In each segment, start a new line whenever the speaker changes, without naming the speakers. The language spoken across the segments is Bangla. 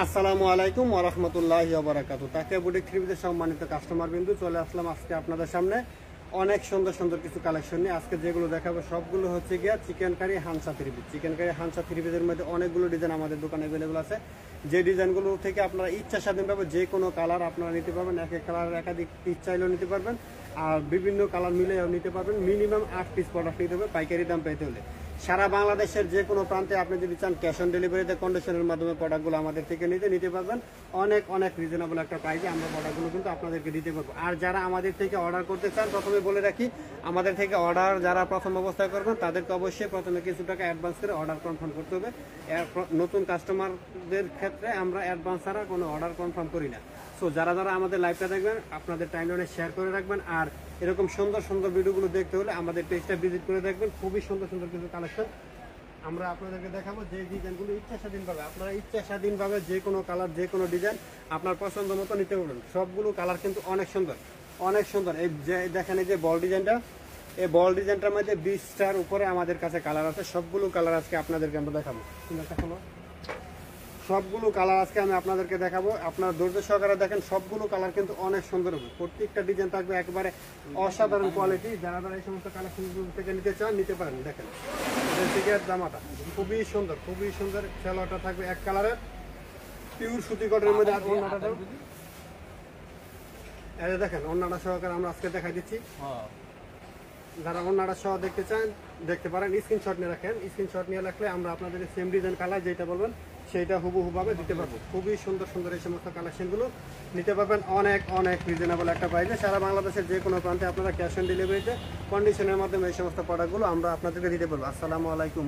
আসসালামু আলাইকুম ওয়া রাহমাতুল্লাহি ওয়া বারাকাতুহু। তাকিয়া বুটিক থ্রিপিসের সম্মানিত কাস্টমার বিন্দু, চলে আসলাম আজকে আপনাদের সামনে অনেক সুন্দর সুন্দর কিছু কালেকশন নিয়ে। আজকে যেগুলো দেখাবো সবগুলো হচ্ছে গিয়া chicken curry হানসা three piece. Chicken curry হানসা থ্রিপিসের মধ্যে অনেকগুলো ডিজাইন আমাদের দোকানে অ্যাভেলেবল আছে। যে ডিজাইনগুলো থেকে আপনারা ইচ্ছা স্বাধীনভাবে যে কোনো কালার আপনারা নিতে পারবেন। এক এক কালারের একাধিক পিস চাইলেও নিতে পারবেন, আর বিভিন্ন কালার মিলেও নিতে পারবেন। মিনিমাম 8 পিস প্রোডাক্ট নিতে হবে পাইকারি দাম পেতে হলে। সারা বাংলাদেশের যে কোনো প্রান্তে আপনি যদি চান ক্যাশ অন ডেলিভারিতে কন্ডিশনের মাধ্যমে প্রোডাক্টগুলো আমাদের থেকে নিতে পারবেন। অনেক অনেক রিজনেবল একটা প্রাইসে আমরা প্রোডাক্টগুলো কিন্তু আপনাদেরকে দিতে পারবো। আর যারা আমাদের থেকে অর্ডার করতে চান, প্রথমে বলে রাখি, আমাদের থেকে অর্ডার যারা প্রথম অবস্থায় করবেন তাদেরকে অবশ্যই প্রথমে কিছু টাকা অ্যাডভান্স করে অর্ডার কনফার্ম করতে হবে। নতুন কাস্টমারদের ক্ষেত্রে আমরা অ্যাডভান্স ছাড়া কোনো অর্ডার কনফার্ম করি না। সো যারা যারা আমাদের লাইভটা দেখবেন আপনাদের টাইমলাইনে শেয়ার করে রাখবেন। আর এরকম সুন্দর সুন্দর ভিডিওগুলো দেখতে হলে আমাদের পেজটা ভিজিট করে দেখবেন। খুবই সুন্দর সুন্দর কিছু কালেকশন আমরা আপনাদেরকে দেখাবো। যে ডিজাইনগুলো ইচ্ছা স্বাধীনভাবে আপনারা ইচ্ছা স্বাধীনভাবে যে কোনো কালার যে কোনো ডিজাইন আপনার পছন্দ মতো নিতে পারবেন। সবগুলো কালার কিন্তু অনেক সুন্দর অনেক সুন্দর। এই যে দেখেন, এই যে বল ডিজাইনটা, এই বল ডিজাইনটার মধ্যে 20টার উপরে আমাদের কাছে কালার আছে। সবগুলো কালার আজকে আপনাদেরকে আমরা দেখাবো। সবগুলো কালার আজকে আমি আপনাদেরকে দেখাবো। আপনার ধৈর্য সহকারে দেখেন, সবগুলো কালার কিন্তু অনেক সুন্দর হবে। প্রত্যেকটা ডিজাইন থাকবে একেবারে অসাধারণ কোয়ালিটি। যারা যারা এই সমস্ত কালেকশনগুলো থেকে নিতে চান নিতে পারেন। দেখেন টিকেট জামাটা খুবই সুন্দর, খুবই সুন্দর। সেলোয়ারটা থাকবে এক কালারের পিওর সুতি কটনের মধ্যে। আর ওড়নাটা এই দেখেন, ওড়নাটা সহকারে আমরা আজকে দেখাই দিচ্ছি। যারা ওড়নাটা সহ দেখতে চান দেখতে পারেন, স্ক্রিনশট নিয়ে রাখেন। স্ক্রিনশট নিয়ে রাখলে আমরা আপনাদের সেম ডিজাইন কালার যেটা বলবেন সেইটা হুবহুভাবে দিতে পারবো। খুবই সুন্দর সুন্দর এই সমস্ত কালেকশনগুলো নিতে পারবেন অনেক অনেক রিজনেবল একটা প্রাইসে। সারা বাংলাদেশের যে কোনো প্রান্তে আপনারা ক্যাশ অন ডেলিভারিতে কন্ডিশনের মাধ্যমে এই সমস্ত প্রোডাক্টগুলো আমরা আপনাদেরকে দিতে পারবো। আসসালামু আলাইকুম,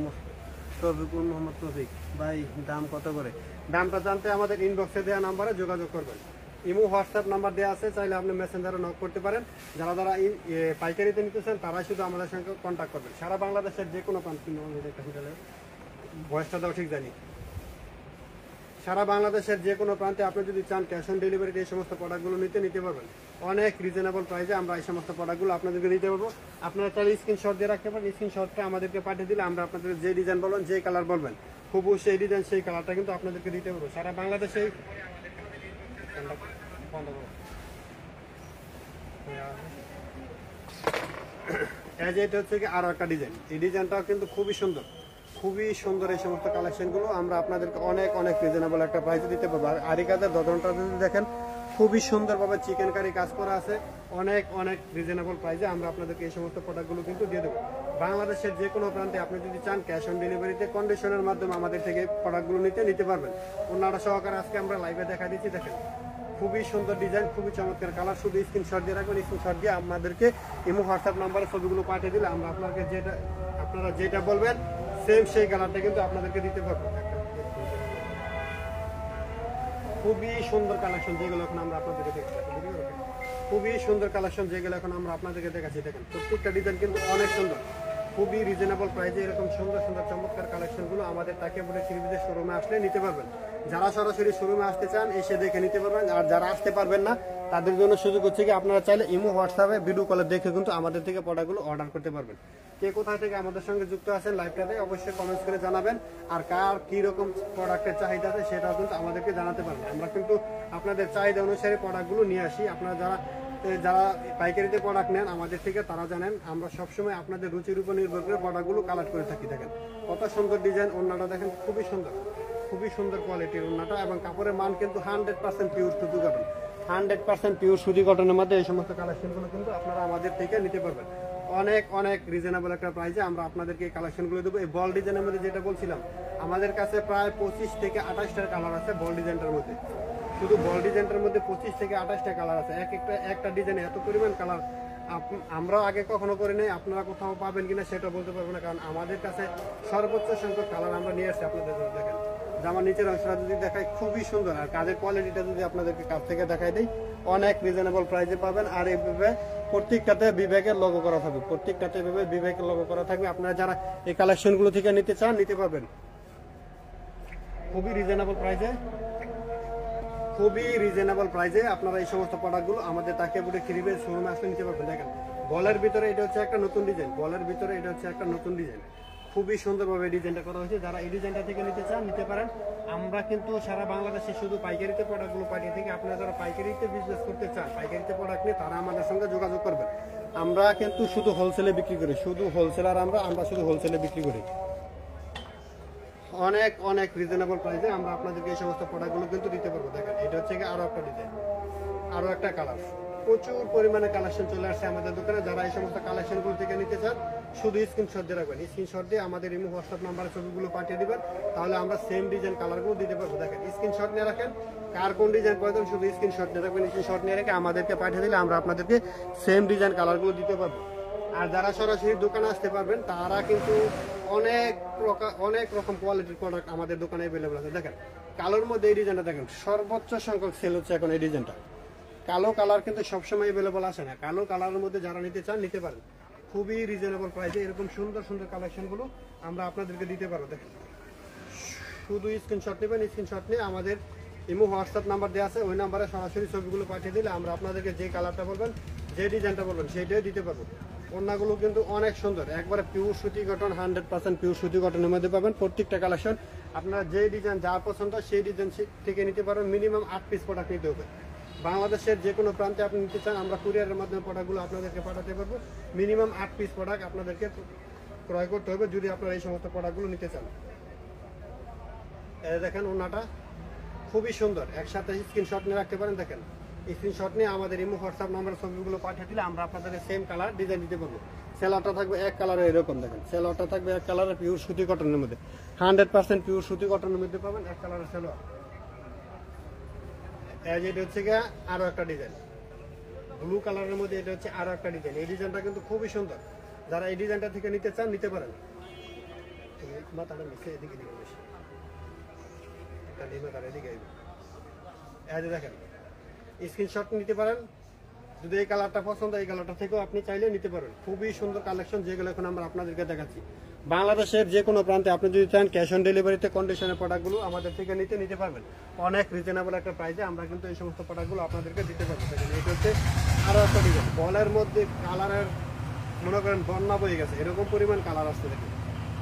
তৌফিকুল মোহাম্মদ তৌফিক ভাই। দাম কত করে? দামটা জানতে আমাদের ইনবক্সে দেওয়া নাম্বারে যোগাযোগ করবেন। ইমো হোয়াটসঅ্যাপ নাম্বার দেওয়া আছে, চাইলে আপনি মেসেঞ্জারে নক করতে পারেন। যারা যারা পাইকারিতে নিতেছেন তারাই শুধু আমাদের সঙ্গে কন্ট্যাক্ট করবেন। সারা বাংলাদেশের যে কোনো প্রান্ত, ভয়েসটা দাও ঠিক জানি, সারা বাংলাদেশের যে কোনো প্রান্তে আপনি যদি চান ক্যাশ অন ডেলিভারিতে এই সমস্ত প্রোডাক্টগুলো নিতে পারবেন অনেক রিজনেবল প্রাইসে। আমরা এই সমস্ত প্রোডাক্টগুলো আপনাদেরকে দিতে পারবো। আপনারা চাইলে স্ক্রিনশট দিয়ে রাখতে পারেন। স্ক্রিনশটটা আমাদেরকে পাঠিয়ে দিলে আমরা আপনাদের যে ডিজাইন বলবেন, যে কালার বলবেন, খুব সেই ডিজাইন সেই কালারটা কিন্তু আপনাদেরকে দিতে পারবো। সারা বাংলাদেশে এটা হচ্ছে কি আরো একটা ডিজাইন। এই ডিজাইনটাও কিন্তু খুবই সুন্দর, খুবই সুন্দর। এই সমস্ত কালেকশনগুলো আমরা আপনাদেরকে অনেক অনেক রিজনেবল একটা প্রাইসে দিতে পারবো। আর আরি কাজের ধরনটা যদি দেখেন, খুবই সুন্দরভাবে চিকেন কারি কাজ করা আছে। অনেক অনেক রিজনেবল প্রাইসে আমরা আপনাদেরকে এই সমস্ত প্রোডাক্টগুলো কিন্তু দিয়ে দেবো। বাংলাদেশের যে কোনো প্রান্তে আপনি যদি চান ক্যাশ অন ডেলিভারিতে কন্ডিশনের মাধ্যমে আমাদের থেকে প্রোডাক্টগুলো নিতে পারবেন। ওনারা সহকারে আজকে আমরা লাইভে দেখা দিচ্ছি। দেখেন খুবই সুন্দর ডিজাইন, খুবই চমৎকার কালার। শুধু স্ক্রিনশট দিয়ে রাখবেন। স্ক্রিনশট দিয়ে আমাদেরকে ইমো হোয়াটসঅ্যাপ নাম্বারে ছবিগুলো পাঠিয়ে দিলে আমরা আপনারা যেটা বলবেন সেম সেই কালারটা কিন্তু আপনাদেরকে দিতে পারবো। খুবই সুন্দর কালেকশন যেগুলো এখন আমরা আপনাদেরকে দেখাচ্ছি, খুবই সুন্দর কালেকশন যেগুলো এখন আমরা আপনাদেরকে দেখাচ্ছি। দেখেন প্রত্যেকটা ডিজাইন কিন্তু অনেক সুন্দর, খুবই রিজনেবল প্রাইসে। এরকম সুন্দর সুন্দর চমৎকার কালেকশনগুলো আমাদের তাকিয়া বুটিক থ্রিপিসের শোরুমে আসলে নিতে পারবেন। যারা সরাসরি শোরুমে আসতে চান এসে দেখে নিতে পারবেন। আর যারা আসতে পারবেন না তাদের জন্য সুযোগ হচ্ছে কি, আপনারা চাইলে ইমো হোয়াটসঅ্যাপে ভিডিও কলে দেখে কিন্তু আমাদের থেকে প্রোডাক্টগুলো অর্ডার করতে পারবেন। কে কোথা থেকে আমাদের সঙ্গে যুক্ত আছেন লাইভটাতে অবশ্যই কমেন্টস করে জানাবেন। আর কার কি রকম প্রোডাক্টের চাহিদা আছে সেটাও কিন্তু আমাদেরকে জানাতে পারবেন। আমরা কিন্তু আপনাদের চাহিদা অনুসারে প্রোডাক্টগুলো নিয়ে আসি। আপনারা যারা পাইকারিতে প্রোডাক্ট নেন আমাদের থেকে তারা জানেন আমরা সবসময় আপনাদের রুচির উপর নির্ভর করে প্রোডাক্টগুলো কালেক্ট করে থাকি। দেখেন কত সুন্দর ডিজাইন। ওড়নাটা দেখেন খুবই সুন্দর, খুবই সুন্দর কোয়ালিটির ওড়নাটা। এবং কাপড়ের মান কিন্তু 100% পিওর সুতি কটন, 100% পিওর সুতি কটনের মধ্যে এই সমস্ত কালেকশনগুলো কিন্তু আপনারা আমাদের থেকে নিতে পারবেন অনেক অনেক রিজনেবল একটা প্রাইসে। আমরা আপনাদেরকে এই কালেকশনগুলো দেবো। এই বল ডিজাইনের মধ্যে যেটা বলছিলাম, আমাদের কাছে প্রায় 25 থেকে 28টার কালার আছে বল ডিজাইনটার মধ্যে। শুধু বল ডিজাইনটার মধ্যে 25 থেকে 28টা কালার আছে। একটা ডিজাইনে এত পরিমাণ কালার আমরা আগে কখনো করি নাই। আপনারা কোথাও পাবেন কিনা সেটা বলতে পারবো না, কারণ আমাদের কাছে সর্বোচ্চ সংখ্যক কালার আমরা নিয়ে আসছি আপনাদের জন্য। দেখেন জামার নিচের অংশটা যদি দেখাই খুবই সুন্দর। আর কাজের কোয়ালিটিটা যদি আপনাদেরকে কাছ থেকে দেখাই দিই অনেক রিজনেবল প্রাইসে পাবেন। আর এইভাবে প্রত্যেকটাতে বিবেকের লোগো করা থাকবে, প্রত্যেকটাতে এভাবে বিবেকের লোগো করা থাকবে। আপনারা যারা এই কালেকশনগুলো থেকে নিতে চান নিতে পারবেন খুবই রিজনেবল প্রাইসে, খুবই রিজনেবল প্রাইসে। আপনারা এই সমস্ত প্রোডাক্টগুলো আমাদের তাকিয়া বুটিক থ্রিপিসের শোরুমে আসলে নিতে পারবেন। দেখেন বলের ভিতরে এটা হচ্ছে একটা নতুন ডিজাইন, বলের ভিতরে এটা হচ্ছে একটা নতুন ডিজাইন। খুবই সুন্দরভাবে ডিজাইনটা করা হয়েছে। যারা এই ডিজাইনটা থেকে নিতে চান নিতে পারেন। আমরা কিন্তু সারা বাংলাদেশে শুধু পাইকারিতে প্রোডাক্টগুলো পাঠিয়ে থাকি। আপনারা যারা পাইকারিতে বিজনেস করতে চান, পাইকারিতে প্রোডাক্ট নিয়ে তারা আমাদের সঙ্গে যোগাযোগ করবেন। আমরা কিন্তু শুধু হোলসেলে বিক্রি করি, শুধু হোলসেলার আমরা শুধু হোলসেলে বিক্রি করি। অনেক অনেক রিজনেবল প্রাইসে আমরা আপনাদেরকে এই সমস্ত প্রোডাক্টগুলো কিন্তু দিতে পারবো। দেখেন এটা হচ্ছে কি আরো একটা ডিজাইন, আরো একটা কালার। প্রচুর পরিমাণে কালেকশন চলে আসছে আমাদের দোকানে। যারা এই সমস্ত কালেকশনগুলো থেকে নিতে চান শুধু স্ক্রিনশট দিয়ে রাখবেন। স্ক্রিনশট দিয়ে আমাদের ইমো হোয়াটসঅ্যাপ নাম্বারে ছবিগুলো পাঠিয়ে দিবেন, তাহলে আমরা সেম ডিজাইন কালারগুলো দিতে পারবো। দেখেন স্ক্রিনশট নিয়ে রাখেন, কার কোন ডিজাইন প্রয়োজন শুধু স্ক্রিনশট নিয়ে রাখবেন। স্ক্রিনশট নিয়ে রেখে আমাদেরকে পাঠিয়ে দিলে আমরা আপনাদেরকে সেম ডিজাইন কালারগুলো দিতে পারবো। আর যারা সরাসরি দোকানে আসতে পারবেন তারা কিন্তু অনেক রকম কোয়ালিটির প্রোডাক্ট আমাদের দোকানে অ্যাভেলেবল আছে। দেখেন কালোর মধ্যে এই ডিজাইনটা দেখেন, সর্বোচ্চ সংখ্যক সেল হচ্ছে এখন এই ডিজাইনটা। কালো কালার কিন্তু সবসময় অ্যাভেলেবল আসে না। কালো কালারের মধ্যে যারা নিতে চান নিতে পারেন, খুবই রিজনেবল প্রাইসে এরকম সুন্দর সুন্দর কালেকশনগুলো আমরা আপনাদেরকে দিতে পারবো। দেখেন শুধু স্ক্রিনশট নেবেন, স্ক্রিনশট নিয়ে আমাদের ইমো হোয়াটসঅ্যাপ নাম্বার দেওয়া আছে, ওই নাম্বারে সরাসরি ছবিগুলো পাঠিয়ে দিলে আমরা আপনাদেরকে যে কালারটা বলবেন, যে ডিজাইনটা বলবেন সেইটাই দিতে পারবো। ওড়নাগুলো কিন্তু অনেক সুন্দর, একবারে পিওর সুতি কটন, 100% পিওর সুতি কটনের মধ্যে পাবেন। প্রত্যেকটা কালেকশন আপনারা যে ডিজাইন যার পছন্দ সেই ডিজাইন থেকে নিতে পারবেন। মিনিমাম 8 পিস প্রোডাক্ট নিতে হবে। বাংলাদেশের যে কোনো প্রান্তে আপনি নিতে চান আমরা কুরিয়ারের মাধ্যমে প্রোডাক্টগুলো আপনাদেরকে পাঠাতে পারবো। মিনিমাম 8 পিস প্রোডাক্ট আপনাদেরকে ক্রয় করতে হবে যদি আপনারা এই সমস্ত প্রোডাক্টগুলো নিতে চান। দেখেন ওড়নাটা খুবই সুন্দর, একসাথে স্ক্রিনশট নিয়ে রাখতে পারেন। দেখেন স্ক্রিনশট নিয়ে আমাদের ইমো হোয়াটসঅ্যাপ নাম্বার ছবিগুলো পাঠিয়ে দিলে আমরা আপনাদেরকে সেম কালার ডিজাইন দিতে পারবো। সেলারটা থাকবে এক কালারের, এরকম দেখেন সেলারটা থাকবে এক কালারের পিওর সুতি কটনের মধ্যে, 100% পিওর সুতি কটনের মধ্যে পাবেন এক কালারের সেলোয়ার। এটা হচ্ছে গিয়ে আরো একটা ডিজাইন ব্লু কালারের মধ্যে, এটা হচ্ছে আরো একটা ডিজাইন। এই ডিজাইনটা কিন্তু খুবই সুন্দর, যারা এই ডিজাইনটা থেকে নিতে চান নিতে পারেন। দেখেন স্ক্রিনশট নিতে পারেন, যদি এই কালারটা পছন্দ এই কালারটা থেকেও আপনি চাইলে নিতে পারেন। খুবই সুন্দর কালেকশন যেগুলো এখন আমরা আপনাদেরকে দেখাচ্ছি। বাংলাদেশের যে কোনো প্রান্তে আপনি যদি চান ক্যাশ অন ডেলিভারিতে কন্ডিশনের প্রোডাক্টগুলো আমাদের থেকে নিতে পারবেন অনেক রিজনেবল একটা প্রাইসে। আমরা কিন্তু এই সমস্ত প্রোডাক্টগুলো আপনাদেরকে দিতে পারবো। দেখেন এটা হচ্ছে আরো একটা ডিজাইন, বলের মধ্যে কালারের মনে করেন বন্যা বয়ে গেছে, এরকম পরিমাণ কালার আসছে। দেখেন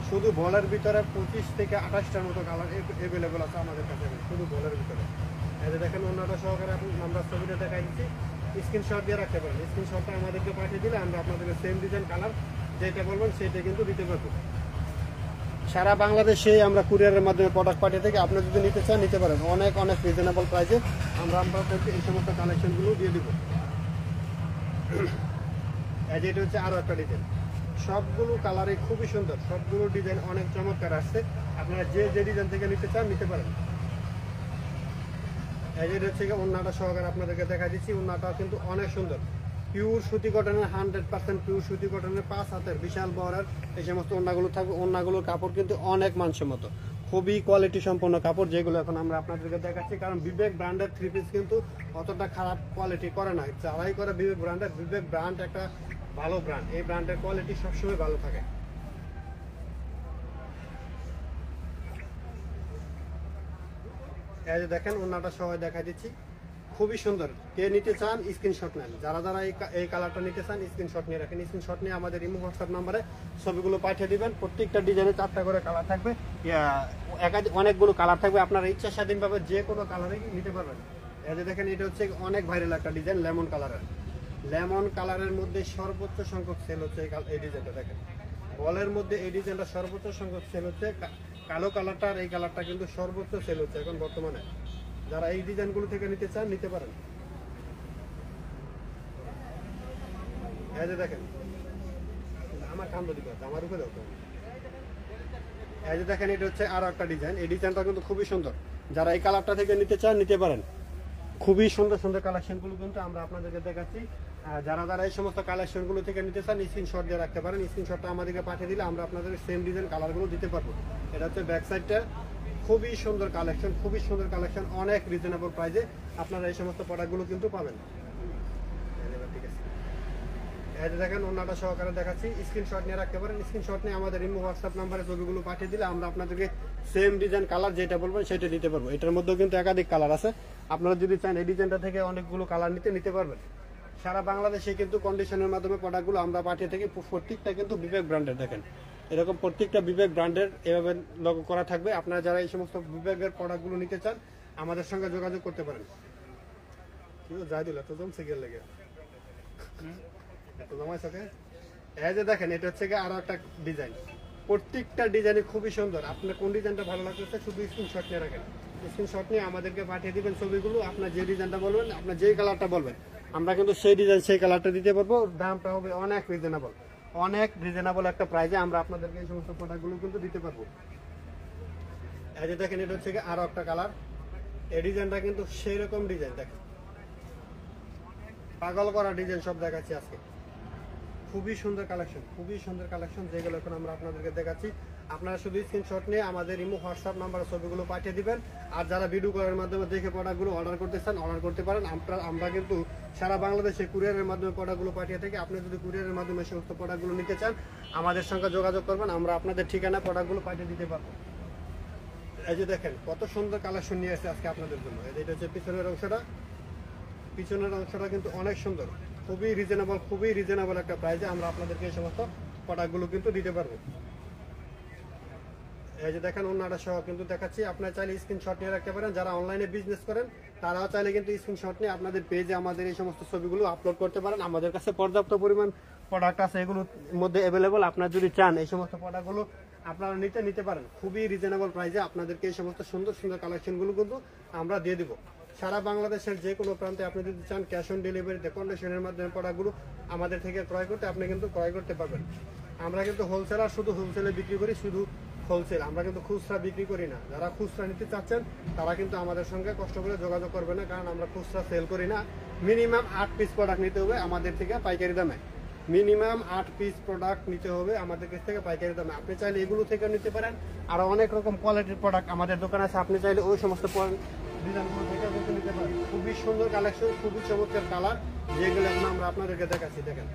শুধু বলের ভিতরে 25 থেকে 28টার মতো কালার অ্যাভেলেবল আছে আমাদের কাছে শুধু বলের ভিতরে। এই যে দেখেন অন্যটা সহকারে আমরা ছবিটা দেখাই দিচ্ছি, স্ক্রিনশট দিয়ে রাখতে পারেন। স্ক্রিনশটটা আমাদেরকে পাঠিয়ে দিলে আমরা আপনাদেরকে সেম ডিজাইন কালার যেটা বলবেন সেটা কিন্তু দিতে পারবো। সারা বাংলাদেশে আমরা কুরিয়ারের মাধ্যমে প্রোডাক্ট পাঠিয়ে থাকি। আপনি যদি নিতে চান নিতে পারেন অনেক অনেক রিজনেবল প্রাইসে আমরা আপনাদেরকে এই সমস্ত কালেকশনগুলো দিয়ে দিব। এটা হচ্ছে আরো একটা ডিজাইন, সবগুলো কালারে খুবই সুন্দর, সবগুলো ডিজাইন অনেক চমৎকার আসছে। আপনারা যে যে ডিজাইন থেকে নিতে চান নিতে পারেন। এটা হচ্ছে ওড়নাটা সহকারে আপনাদেরকে দেখা দিচ্ছি, ওড়নাটা কিন্তু অনেক সুন্দর, পিওর সুতি কটনের, 100% পিওর সুতি কটনের, 5 হাতের বিশাল বড়ের এই সমস্ত ওড়নাগুলো থাকবে। ওড়নাগুলোর কাপড় কিন্তু অনেক মানসম্মত, খুবই কোয়ালিটি সম্পন্ন কাপড় যেগুলো এখন আমরা আপনাদেরকে দেখাচ্ছি। কারণ বিবেক ব্র্যান্ডের 3 পিস কিন্তু অতটা খারাপ কোয়ালিটি করে না, যারাই করে বিবেক ব্র্যান্ডের। বিবেক ব্র্যান্ড একটা ভালো ব্র্যান্ড, এই ব্র্যান্ডের কোয়ালিটি সবসময় ভালো থাকে। এই যে দেখেন ওড়নাটা সহ দেখা দিচ্ছি, খুবই সুন্দর। কে নিতে চান স্ক্রিনশট নেন, যারা যারা এই কালারটা নিতে চান স্ক্রিনশট নিয়ে রাখেন। স্ক্রিনশট নিয়ে আমাদের ইমো হোয়াটসঅ্যাপ নাম্বারে ছবিগুলো পাঠিয়ে দিবেন। প্রত্যেকটা ডিজাইনে 4টা করে কালার থাকবে, অনেকগুলো কালার থাকবে, আপনার ইচ্ছা স্বাধীনভাবে যে কোনো কালারে নিতে পারবেন। এই যে দেখেন এটা হচ্ছে অনেক ভাইরাল একটা ডিজাইন, লেমন কালারের। লেমন কালারের মধ্যে সর্বোচ্চ সংখ্যক সেল হচ্ছে এই ডিজাইনটা। দেখেন বলের মধ্যে এই ডিজাইনটা সর্বোচ্চ সংখ্যক সেল হচ্ছে। কালো কালারটা আর এই কালারটা কিন্তু সর্বোচ্চ সেল হচ্ছে এখন বর্তমানে। যারা এই ডিজাইনগুলো থেকে নিতে চান নিতে পারেন। এই যে দেখেন আমার কান্দ দিবে, আমার উপরে দাও তো। এই যে দেখেন এটা হচ্ছে আরো একটা ডিজাইন, এই ডিজাইনটা কিন্তু খুবই সুন্দর। যারা এই কালারটা থেকে নিতে চান নিতে পারেন। খুবই সুন্দর সুন্দর কালেকশনগুলো কিন্তু আমরা আপনাদেরকে দেখাচ্ছি। যারা যারা এই সমস্ত কালেকশনগুলো থেকে নিতে চান স্ক্রিনশট দিয়ে রাখতে পারেন। স্ক্রিনশটটা আমাদেরকে পাঠিয়ে দিলে আমরা আপনাদের সেম ডিজাইন কালারগুলো দিতে পারবো। এটা হচ্ছে ব্যাক সাইডটা, খুবই সুন্দর কালেকশন, খুবই সুন্দর কালেকশন, অনেক রিজনেবল প্রাইসে আপনারা এই সমস্ত প্রোডাক্টগুলো কিন্তু পাবেন। ঠিক আছে, এই যে দেখেন ওড়নাটা সহকারে দেখাচ্ছি, স্ক্রিনশট নিয়ে রাখতে পারেন। স্ক্রিনশট নিয়ে আমাদের ইমো হোয়াটসঅ্যাপ নাম্বারে ছবিগুলো পাঠিয়ে দিলে আমরা আপনাদেরকে সেম ডিজাইন কালার যেটা বলবেন সেটা দিতে পারবো। এটার মধ্যেও কিন্তু একাধিক কালার আছে, আপনারা যদি চান এই ডিজাইনটা থেকে অনেকগুলো কালার নিতে পারবেন। সারা বাংলাদেশে কিন্তু কন্ডিশনের মাধ্যমে প্রোডাক্টগুলো আমরা পাঠিয়ে থাকি। প্রত্যেকটা কিন্তু বিবেক ব্র্যান্ডের। দেখেন এরকম প্রত্যেকটা বিবেক ব্র্যান্ডের এভাবে লোগো করা থাকবে। আপনারা যারা এই সমস্ত বিবেকের প্রোডাক্টগুলো নিতে চান আমাদের সঙ্গে যোগাযোগ করতে পারেন। যাই দিল তো জমছে গেল লেগে এত জমাইছ ওকে। এই যে দেখেন এটা হচ্ছে আরো একটা ডিজাইন, প্রত্যেকটা ডিজাইনই খুবই সুন্দর। আপনার কোন ডিজাইনটা ভালো লাগতেছে শুধু স্ক্রিনশট নিয়ে রাখেন, স্ক্রিনশট নিয়ে আমাদেরকে পাঠিয়ে দিবেন ছবিগুলো। আপনার যে ডিজাইনটা বলবেন, আপনার যেই কালারটা বলবেন আমরা কিন্তু সেই ডিজাইন সেই কালারটা দিতে পারবো। দামটা হবে অনেক রিজনেবল, অনেক রিজনেবল একটা প্রাইসে আমরা আপনাদেরকে এই সমস্ত প্রোডাক্টগুলো কিন্তু দিতে পারবো। এই যে দেখেন এটা হচ্ছে আরো একটা কালার, এই ডিজাইনটা কিন্তু সেই রকম ডিজাইন, দেখেন পাগল করা ডিজাইন সব দেখাচ্ছি আজকে। খুবই সুন্দর কালেকশন, খুবই সুন্দর কালেকশন যেগুলো এখন আমরা আপনাদেরকে দেখাচ্ছি। আপনারা শুধু স্ক্রিনশট নিয়ে আমাদের ইমো হোয়াটসঅ্যাপ নাম্বারে ছবিগুলো পাঠিয়ে দিবেন। আর যারা ভিডিও কলের মাধ্যমে দেখে প্রোডাক্টগুলো অর্ডার করতে চান অর্ডার করতে পারেন। আমরা কিন্তু সারা বাংলাদেশে কুরিয়ারের মাধ্যমে প্রোডাক্টগুলো পাঠিয়ে থাকি। আপনি যদি কুরিয়ারের মাধ্যমে সমস্ত প্রোডাক্টগুলো নিতে চান আমাদের সঙ্গে যোগাযোগ করবেন, আমরা আপনাদের ঠিকানা প্রোডাক্টগুলো পাঠিয়ে দিতে পারবো। এই যে দেখেন কত সুন্দর কালেকশন নিয়ে আসছে আজকে আপনাদের জন্য। এটা হচ্ছে পিছনের অংশটা, পিছনের অংশটা কিন্তু অনেক সুন্দর, খুবই রিজনেবল একটা প্রাইসে আমরা আপনাদেরকে এই সমস্ত প্রোডাক্টগুলো কিন্তু দিতে পারবো। এই যে দেখেন ওনাটা সহ কিন্তু দেখাচ্ছি। আপনারা চাইলে স্ক্রিনশট নিয়ে রাখতে পারেন। যারা অনলাইনে বিজনেস করেন তারাও চাইলে কিন্তু স্ক্রিনশট নিয়ে আপনাদের পেজে আমাদের এই সমস্ত ছবিগুলো আপলোড করতে পারেন। আমাদের কাছে পর্যাপ্ত পরিমাণ প্রোডাক্ট আছে এগুলোর মধ্যে অ্যাভেলেবল। আপনারা যদি চান এই সমস্ত প্রোডাক্টগুলো আপনারা নিতে পারেন খুবই রিজনেবল প্রাইসে। আপনাদেরকে এই সমস্ত সুন্দর সুন্দর কালেকশনগুলো কিন্তু আমরা দিয়ে দিব। সারা বাংলাদেশের যে কোনো প্রান্তে আপনি যদি চান ক্যাশ অন ডেলিভারিতে কন্ডিশনের মাধ্যমে প্রোডাক্টগুলো আমাদের থেকে ক্রয় করতে আপনি কিন্তু ক্রয় করতে পারবেন। আমরা কিন্তু হোলসেলার, শুধু হোলসেলে বিক্রি করি, শুধু হোলসেল, আমরা কিন্তু খুচরা বিক্রি করি না। যারা খুচরা নিতে চাচ্ছেন তারা কিন্তু আমাদের সঙ্গে কষ্ট করে যোগাযোগ করবে না, কারণ আমরা খুচরা সেল করি না। মিনিমাম 8 পিস প্রোডাক্ট নিতে হবে আমাদের থেকে পাইকারি দামে, মিনিমাম 8 পিস প্রোডাক্ট নিতে হবে আমাদের কাছ থেকে পাইকারি দামে। আপনি চাইলে এগুলো থেকে নিতে পারেন, আর অনেক রকম কোয়ালিটির প্রোডাক্ট আমাদের দোকানে আছে, আপনি চাইলে ওই সমস্ত ডিজাইনগুলো থেকে কিন্তু নিতে পারেন। খুবই সুন্দর কালেকশন, খুবই চমৎকার কালার যেগুলো এখন আমরা আপনাদেরকে দেখাচ্ছি। দেখেন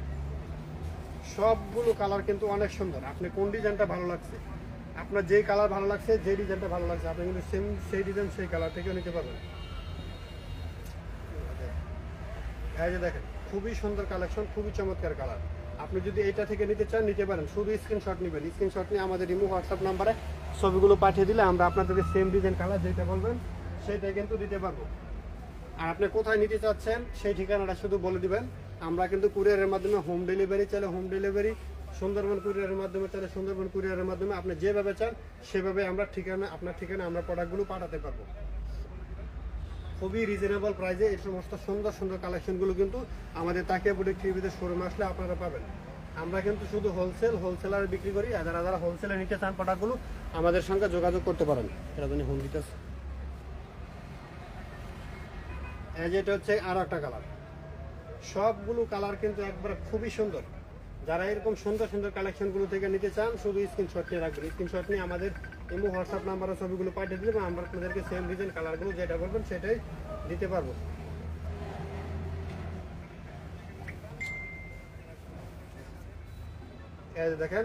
সবগুলো কালার কিন্তু অনেক সুন্দর। আপনি কোন ডিজাইনটা ভালো লাগছে, আপনার যেই কালার ভালো লাগছে, যে ডিজাইনটা ভালো লাগছে আপনি কিন্তু সেই ডিজাইন সেই কালার থেকেও নিতে পারবেন। এই যে দেখেন খুবই সুন্দর কালেকশন, খুবই চমৎকার কালার। আপনি যদি এটা থেকে নিতে চান নিতে পারেন, শুধু স্ক্রিনশট নেবেন। স্ক্রিনশট নিয়ে আমাদের ইমো হোয়াটসঅ্যাপ নাম্বারে ছবিগুলো পাঠিয়ে দিলে আমরা আপনাদেরকে সেম ডিজাইন কালার যেটা বলবেন সেটাই কিন্তু দিতে পারবো। আর আপনি কোথায় নিতে চাচ্ছেন সেই ঠিকানাটা শুধু বলে দিবেন। আমরা কিন্তু কুরিয়ারের মাধ্যমে হোম ডেলিভারি চাইলে হোম ডেলিভারি, সুন্দরবন কুরিয়ারের মাধ্যমে চাইলে সুন্দরবন কুরিয়ারের মাধ্যমে, আপনি যেভাবে চান সেভাবে আমরা আপনার ঠিকানা আমরা প্রোডাক্টগুলো পাঠাতে পারবো। খুবই রিজনেবল প্রাইসে এই সমস্ত সুন্দর সুন্দর কালেকশনগুলো কিন্তু আমাদের তাকিয়া বুটিক টিভিতে শোরুমে আসলে আপনারা পাবেন। আমরা কিন্তু শুধু হোলসেলার বিক্রি করি। আর যারা হোলসেলে নিতে চান প্রোডাক্টগুলো আমাদের সঙ্গে যোগাযোগ করতে পারেন। এটা জানি হোম দিতে এটা হচ্ছে আরো একটা কালার। সবগুলো কালার কিন্তু একবার খুবই সুন্দর। যারা এরকম সুন্দর সুন্দর কালেকশনগুলো থেকে নিতে চান শুধু স্ক্রিনশট নিয়ে রাখবেন। স্ক্রিনশট নিয়ে আমাদের ইমো হোয়াটসঅ্যাপ নাম্বারে ছবিগুলো পাঠিয়ে দিলে আমরা আপনাদেরকে সেম ডিজাইন কালারগুলো যেটা বলবেন সেটাই দিতে পারবো। এই যে দেখেন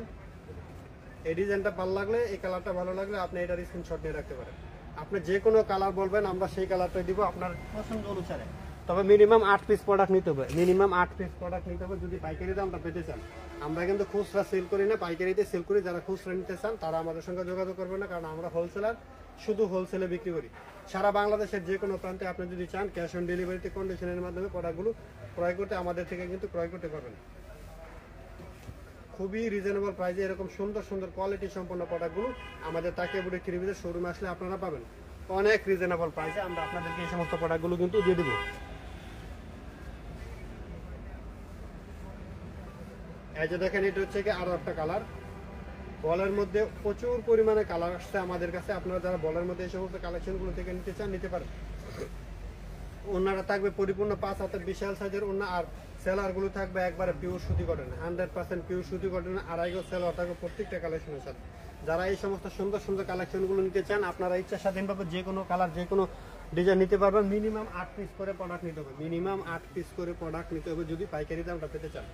এই ডিজাইনটা ভালো লাগলে, এই কালারটা ভালো লাগলে আপনি এটার স্ক্রিনশট নিয়ে রাখতে পারেন। আপনি যে কোনো কালার বলবেন আমরা সেই কালারটাই দিব আপনার পছন্দ অনুসারে। তবে মিনিমাম 8 পিস প্রোডাক্ট নিতে হবে, মিনিমাম 8 পিস প্রোডাক্ট নিতে হবে যদি পাইকারি দামটা পেতে চান। আমরা কিন্তু খুচরা সেল করি না, পাইকারিতে সেল করি। যারা খুচরা নিতে চান তারা আমাদের সঙ্গে যোগাযোগ করবে না, কারণ আমরা হোলসেলার, শুধু হোলসেলে বিক্রি করি। সারা বাংলাদেশের যে কোনো প্রান্তে আপনি যদি চান ক্যাশ অন ডেলিভারিতে কন্ডিশনের মাধ্যমে প্রোডাক্টগুলো ক্রয় করতে আমাদের থেকে কিন্তু ক্রয় করতে পারবেন। খুবই রিজনেবল প্রাইসে এরকম সুন্দর সুন্দর কোয়ালিটি সম্পন্ন প্রোডাক্টগুলো আমাদের তাকিয়া বুটিক টিভিতে শোরুমে আসলে আপনারা পাবেন অনেক রিজনেবল প্রাইসে। আমরা আপনাদেরকে এই সমস্ত প্রোডাক্টগুলো কিন্তু দিয়ে দেবো। এই যে দেখেন এটা হচ্ছে কি আরো একটা কালার। বলের মধ্যে প্রচুর পরিমাণে কালার আসছে আমাদের কাছে। আপনারা যারা বলের মধ্যে এই সমস্ত কালেকশনগুলো থেকে নিতে চান নিতে পারেন। ওনারা থাকবে পরিপূর্ণ 5 হাতের বিশাল সাইজের ওনা, আর সেলারগুলো থাকবে একবারে পিওর সুতি কটন, 100% পিওর সুতি কটন। আড়াইগো সেলার থাকবে প্রত্যেকটা কালেকশনের সাথে। যারা এই সমস্ত সুন্দর সুন্দর কালেকশনগুলো নিতে চান আপনারা ইচ্ছা স্বাধীনভাবে যে কোনো কালার যে কোনো ডিজাইন নিতে পারবেন। মিনিমাম 8 পিস করে প্রোডাক্ট নিতে হবে, মিনিমাম 8 পিস করে প্রোডাক্ট নিতে হবে যদি পাইকারি দামটা পেতে চান।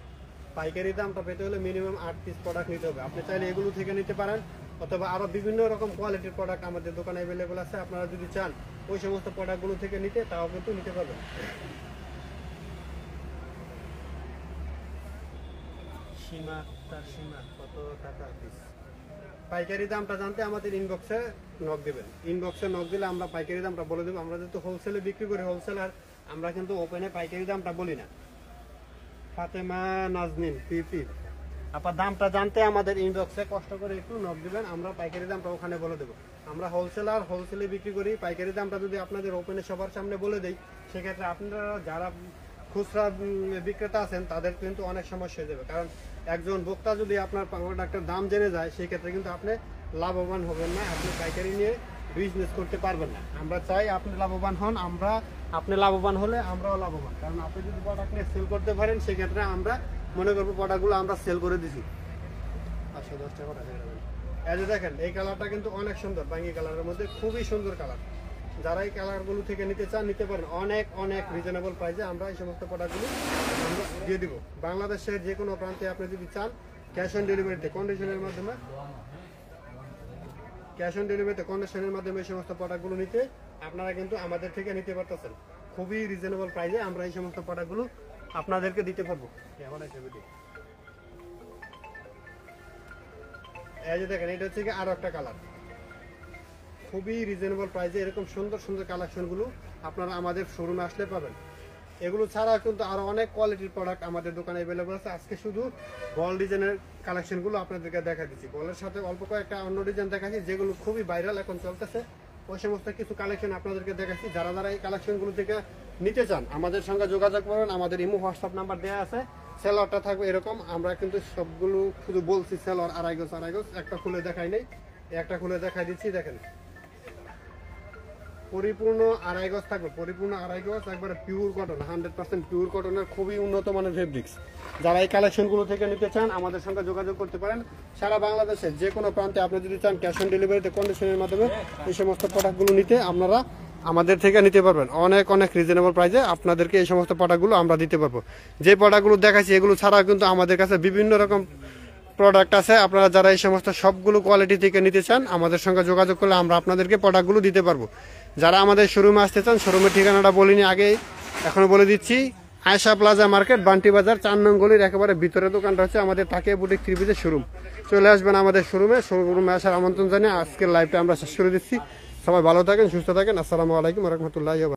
পাইকারি দামটা পেতে হলে মিনিমাম 8 পিস প্রোডাক্ট নিতে হবে। আপনি চাইলে এগুলো থেকে নিতে পারেন, অথবা আরো বিভিন্ন রকম কোয়ালিটির প্রোডাক্ট আমাদের দোকানে অ্যাভেলেবল আছে। আপনারা যদি চান ওই সমস্ত প্রোডাক্টগুলো থেকে নিতে, তাও কিন্তু নিতে পারবেন। সীমা কত টাকা পিস? পাইকারি দামটা জানতে আমাদের ইনবক্সে নক দিবেন। ইনবক্সে নক দিলে আমরা পাইকারি দামটা বলে দেবো। আমরা যেহেতু হোলসেলে বিক্রি করি, হোলসেলার, আমরা কিন্তু ওপেনে পাইকারি দামটা বলি না। ফাতেমা নাজনীন পিপি আপনার দামটা জানতে আমাদের ইনবক্সে কষ্ট করে একটু নক দিবেন, আমরা পাইকারি দামটা ওখানে বলে দেবো। আমরা হোলসেলার, হোলসেলে বিক্রি করি। পাইকারি দামটা যদি আপনাদের ওপেনে সবার সামনে বলে দেই, সেক্ষেত্রে আপনারা যারা খুচরা বিক্রেতা আছেন তাদের কিন্তু অনেক সমস্যা হয়ে যাবে। কারণ একজন ভোক্তা যদি আপনার প্রোডাক্টের দাম জেনে যায়, সেই ক্ষেত্রে কিন্তু আপনি লাভবান হবেন না, আপনি পাইকারি নিয়ে বিজনেস করতে পারবেন না। আমরা চাই আপনি লাভবান হন, আপনি লাভবান হলে আমরাও লাভবান। কারণ আপনি যদি প্রোডাক্ট নিয়ে সেল করতে পারেন, সেক্ষেত্রে আমরা মনে করবো প্রোডাক্টগুলো আমরা সেল করে দিছি। 510 টাকা টাকা এই যে দেখেন, এই কালারটা কিন্তু অনেক সুন্দর, বাঙ্গি কালারের মধ্যে খুবই সুন্দর কালার। যারা এই কালারগুলো থেকে নিতে চান নিতে পারেন, অনেক অনেক রিজনেবল প্রাইসে আমরা এই সমস্ত প্রোডাক্টগুলো আমরা দিয়ে দিব। বাংলাদেশের যে কোনো প্রান্তে আপনি যদি চান, ক্যাশ অন ডেলিভারিতে কন্ডিশনের মাধ্যমে এই সমস্ত প্রোডাক্টগুলো নিতে আপনারা কিন্তু আমাদের থেকে নিতে পারতেছেন। খুবই রিজনেবল প্রাইসে আমরা এই সমস্ত প্রোডাক্টগুলো আপনাদেরকে দিতে পারবো। এই যে দেখেন, এটা হচ্ছে আরো একটা কালার, খুবই রিজনেবল প্রাইসে এরকম সুন্দর সুন্দর কালেকশনগুলো আপনারা আমাদের শোরুমে আসলে পাবেন। এগুলো ছাড়া কিন্তু আরো অনেক কোয়ালিটির প্রোডাক্ট আমাদের দোকানে অ্যাভেলেবল আছে। আজকে শুধু বল ডিজাইনের কালেকশনগুলো আপনাদেরকে দেখা দিচ্ছি। বলের সাথে অল্প কয়েকটা অন্য ডিজাইন দেখাচ্ছি, যেগুলো খুবই ভাইরাল এখন চলতেছে। ওই সমস্ত কিছু কালেকশন আপনাদেরকে দেখাচ্ছি। যারা যারা এই কালেকশনগুলো থেকে নিতে চান, আমাদের সঙ্গে যোগাযোগ করবেন। আমাদের ইমো হোয়াটসঅ্যাপ নাম্বার দেওয়া আছে। সেলরটা থাকবে এরকম, আমরা কিন্তু সবগুলো শুধু বলছি সেলর আড়াই গজ, একটা খুলে দেখাই নেই, একটা খুলে দেখাই দিচ্ছি। দেখেন, পরিপূর্ণ আড়াই গজ থাকবে, পরিপূর্ণ আড়াই গজ, একবারে পিওর কটন, 100% পিওর কটনের খুবই উন্নত মানের ফেব্রিক্স। যারা এই কালেকশনগুলো থেকে নিতে চান, আমাদের সঙ্গে যোগাযোগ করতে পারেন। সারা বাংলাদেশের যে কোনো প্রান্তে আপনি যদি চান, ক্যাশ অন ডেলিভারিতে কন্ডিশনের মাধ্যমে এই সমস্ত প্রোডাক্টগুলো নিতে আপনারা আমাদের থেকে নিতে পারবেন। অনেক অনেক রিজনেবল প্রাইসে আপনাদেরকে এই সমস্ত প্রোডাক্টগুলো আমরা দিতে পারবো। যে প্রোডাক্টগুলো দেখাচ্ছি, এগুলো ছাড়াও কিন্তু আমাদের কাছে বিভিন্ন রকম প্রোডাক্ট আছে। আপনারা যারা এই সমস্ত সবগুলো কোয়ালিটি থেকে নিতে চান, আমাদের সঙ্গে যোগাযোগ করলে আমরা আপনাদেরকে প্রোডাক্টগুলো দিতে পারবো। যারা আমাদের শোরুমে আসতে চান, শোরুমের ঠিকানাটা বলিনি আগেই, এখন বলে দিচ্ছি। আয়শা প্লাজা মার্কেট, বান্টি বাজার, 4 নং গলির একেবারে ভিতরে দোকানটা হচ্ছে আমাদের তাকিয়া বুটিক 3 পিসের শোরুম। চলে আসবেন আমাদের শোরুমে আসার আমন্ত্রণ জানিয়ে আজকের লাইভটা আমরা শেষ করে দিচ্ছি। সবাই ভালো থাকেন, সুস্থ থাকেন। আসসালামু আলাইকুম ওয়া রাহমাতুল্লাহি ওয়া বারাকাতুহু।